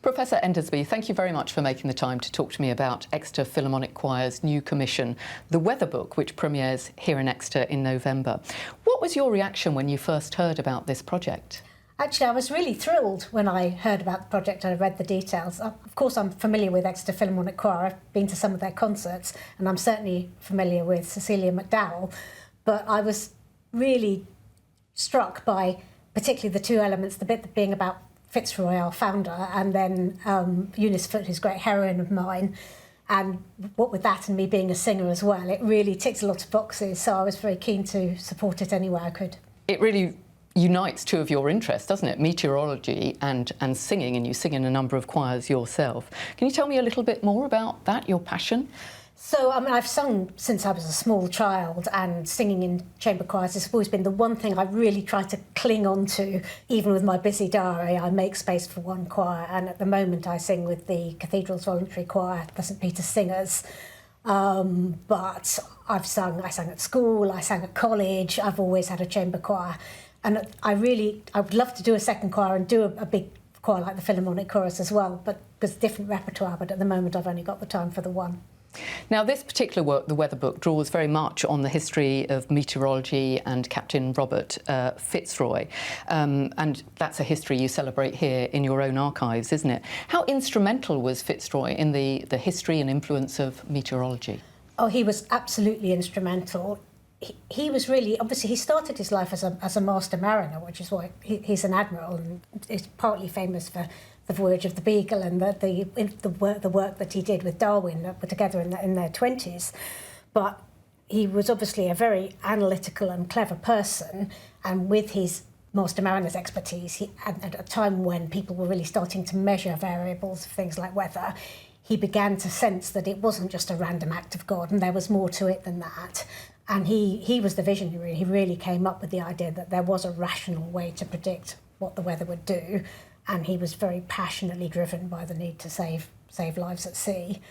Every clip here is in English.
Professor Endersby, thank you very much for making the time to talk to me about Exeter Philharmonic Choir's new commission, The Weather Book, which premieres here in Exeter in November. What was your reaction when you first heard about this project? Actually, I was really thrilled when I heard about the project and I read the details. Of course, I'm familiar with Exeter Philharmonic Choir. I've been to some of their concerts, and I'm certainly familiar with Cecilia McDowell. But I was really struck by particularly the two elements, the bit being about Fitzroy, our founder, and then Eunice Foote, who's a great heroine of mine. And what with that and me being a singer as well, it really ticks a lot of boxes. So I was very keen to support it any way I could. It really unites two of your interests, doesn't it? Meteorology and singing, and you sing in a number of choirs yourself. Can you tell me a little bit more about that, your passion? So, I mean, I've sung since I was a small child, and singing in chamber choirs has always been the one thing I really try to cling on to. Even with my busy diary, I make space for one choir, and at the moment I sing with the Cathedral's Voluntary Choir, the St Peter's Singers. But I sang at school, I sang at college, I've always had a chamber choir. And I would love to do a second choir and do a big choir like the Philharmonic Chorus as well, but there's different repertoire, but at the moment I've only got the time for the one. Now, this particular work, The Weather Book, draws very much on the history of meteorology and Captain Robert Fitzroy. And that's a history you celebrate here in your own archives, isn't it? How instrumental was Fitzroy in the history and influence of meteorology? Oh, he was absolutely instrumental. He was really, obviously, he started his life as a master mariner, which is why he's an admiral, and is partly famous for the voyage of the Beagle and the work that he did with Darwin that were together in their 20s. But he was obviously a very analytical and clever person, and with his master mariner's expertise, at a time when people were really starting to measure variables of things like weather, he began to sense that it wasn't just a random act of God, and there was more to it than that. And he was the visionary. He really came up with the idea that there was a rational way to predict what the weather would do, and he was very passionately driven by the need to save lives at sea.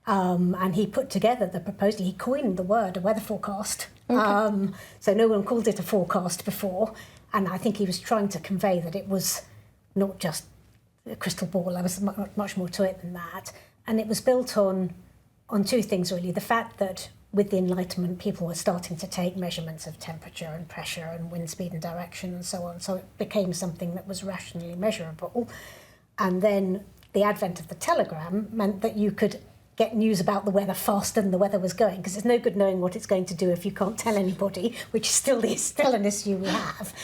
And he put together the proposal. He coined the word a weather forecast. Okay. So no one called it a forecast before, and I think he was trying to convey that it was not just a crystal ball. There was much more to it than that, and it was built on two things really: the fact that with the Enlightenment, people were starting to take measurements of temperature and pressure and wind speed and direction and so on. So it became something that was rationally measurable. And then the advent of the telegram meant that you could get news about the weather faster than the weather was going, because it's no good knowing what it's going to do if you can't tell anybody, which still is still an issue we have.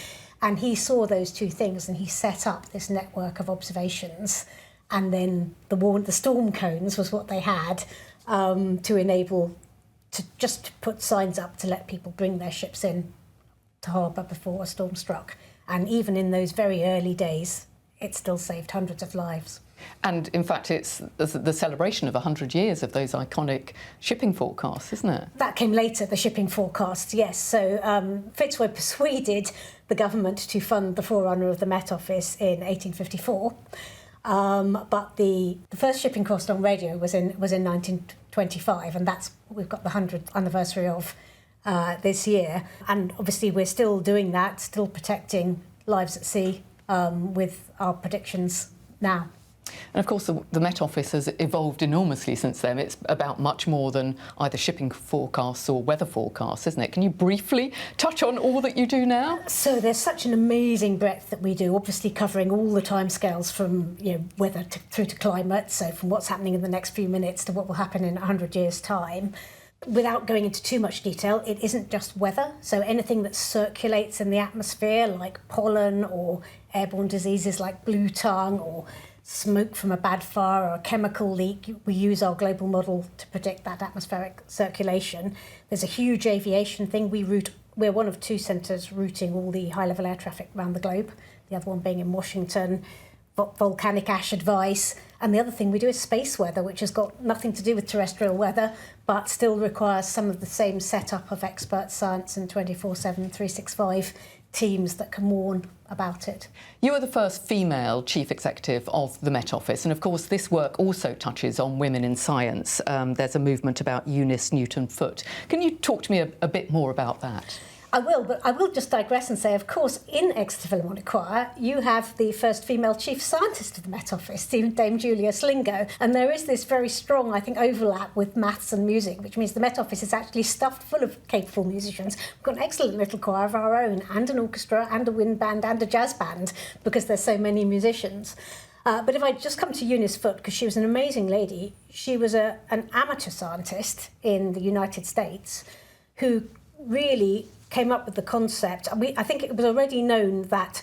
And he saw those two things, and he set up this network of observations. And then the storm cones was what they had to enable to just put signs up to let people bring their ships in to harbour before a storm struck. And even in those very early days, it still saved hundreds of lives. And in fact, it's the celebration of 100 years of those iconic shipping forecasts, isn't it? That came later, the shipping forecasts, yes. So Fitzroy persuaded the government to fund the forerunner of the Met Office in 1854. But the first shipping forecast on radio was in 1925, and that's what we've got the 100th anniversary of this year. And obviously we're still doing that, still protecting lives at sea with our predictions now. And of course the Met Office has evolved enormously since then. It's about much more than either shipping forecasts or weather forecasts, isn't it? Can you briefly touch on all that you do now? So there's such an amazing breadth that we do, obviously covering all the timescales from weather through to climate, so from what's happening in the next few minutes to what will happen in 100 years' time. Without going into too much detail, it isn't just weather. So anything that circulates in the atmosphere, like pollen or airborne diseases like blue tongue or smoke from a bad fire or a chemical leak, we use our global model to predict that atmospheric circulation. There's a huge aviation thing. We're one of two centres routing all the high-level air traffic around the globe, the other one being in Washington, volcanic ash advice. And the other thing we do is space weather, which has got nothing to do with terrestrial weather, but still requires some of the same setup of expert science and 24/7, 365 teams that can warn about it. You are the first female chief executive of the Met Office, and of course this work also touches on women in science. There's a movement about Eunice Newton Foote. Can you talk to me a bit more about that? I will, but I will just digress and say, of course, in Exeter Philharmonic Choir, you have the first female chief scientist of the Met Office, Dame Julia Slingo, and there is this very strong, I think, overlap with maths and music, which means the Met Office is actually stuffed full of capable musicians. We've got an excellent little choir of our own, and an orchestra, and a wind band, and a jazz band, because there's so many musicians. But if I just come to Eunice Foote, because she was an amazing lady, she was an amateur scientist in the United States who really came up with the concept. I think it was already known that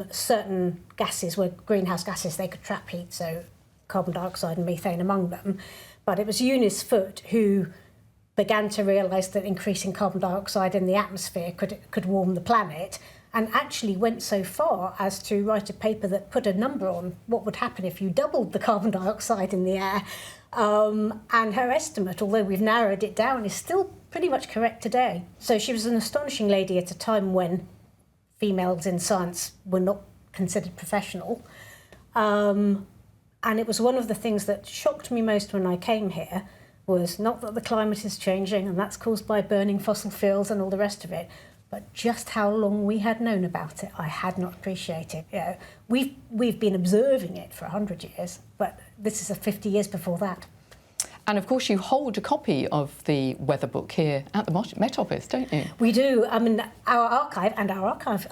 certain gases were greenhouse gases. They could trap heat, so carbon dioxide and methane among them. But it was Eunice Foote who began to realise that increasing carbon dioxide in the atmosphere could warm the planet, and actually went so far as to write a paper that put a number on what would happen if you doubled the carbon dioxide in the air. And her estimate, although we've narrowed it down, is still pretty much correct today. So she was an astonishing lady at a time when females in science were not considered professional. And it was one of the things that shocked me most when I came here, was not that the climate is changing and that's caused by burning fossil fuels and all the rest of it, but just how long we had known about it, I had not appreciated. You know, we've been observing it for 100 years, but this is 50 years before that. And of course, you hold a copy of the weather book here at the Met Office, don't you? We do. I mean, our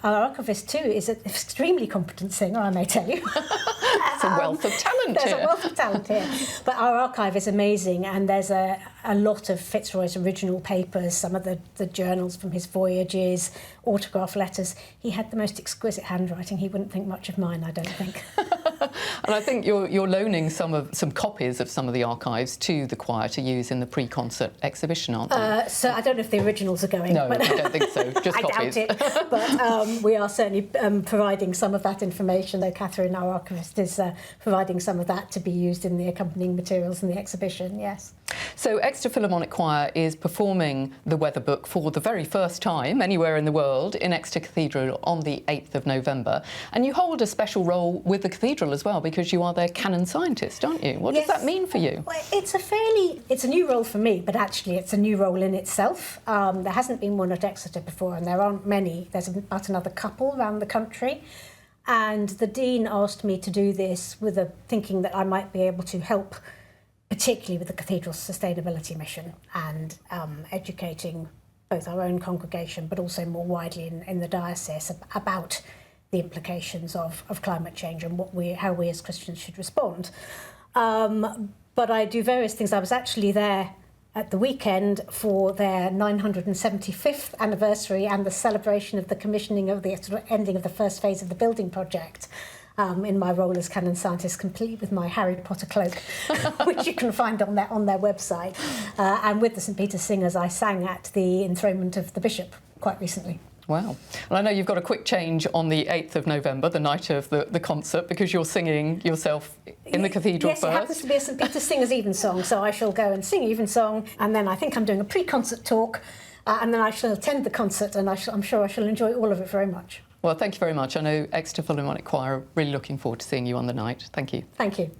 archivist too is an extremely competent singer, I may tell you. It's a wealth of talent There's here. a wealth of talent here. But our archive is amazing, and there's a lot of Fitzroy's original papers, some of the journals from his voyages, autograph letters. He had the most exquisite handwriting. He wouldn't think much of mine, I don't think. And I think you're loaning some copies of some of the archives to the choir to use in the pre-concert exhibition, aren't they? So I don't know if the originals are going. No, but I don't think so. Just I copies. doubt it. But we are certainly providing some of that information, though Catherine, our archivist, is providing some of that to be used in the accompanying materials in the exhibition, yes. So Exeter Philharmonic Choir is performing the weather book for the very first time anywhere in the world in Exeter Cathedral on the 8th of November. And you hold a special role with the cathedral as well, because you are their canon scientist, aren't you? What does that mean for you? Well, it's a new role for me, but actually it's a new role in itself. There hasn't been one at Exeter before, and there aren't many. There's about another couple around the country. And the Dean asked me to do this with a thinking that I might be able to help, particularly with the cathedral's sustainability mission and educating both our own congregation, but also more widely in the diocese about the implications of climate change and how we as Christians should respond. But I do various things. I was actually there at the weekend for their 975th anniversary and the celebration of the commissioning of the sort of ending of the first phase of the building project. In my role as canon scientist, complete with my Harry Potter cloak, which you can find on their website. And with the St Peter's Singers, I sang at the enthronement of the bishop quite recently. Wow. Well, I know you've got a quick change on the 8th of November, the night of the concert, because you're singing yourself in the cathedral yes, first. Yes, it happens to be a St Peter's Singers Evensong, so I shall go and sing Evensong, and then I think I'm doing a pre-concert talk, and then I shall attend the concert, and I'm sure I shall enjoy all of it very much. Well, thank you very much. I know Exeter Philharmonic Choir are really looking forward to seeing you on the night. Thank you. Thank you.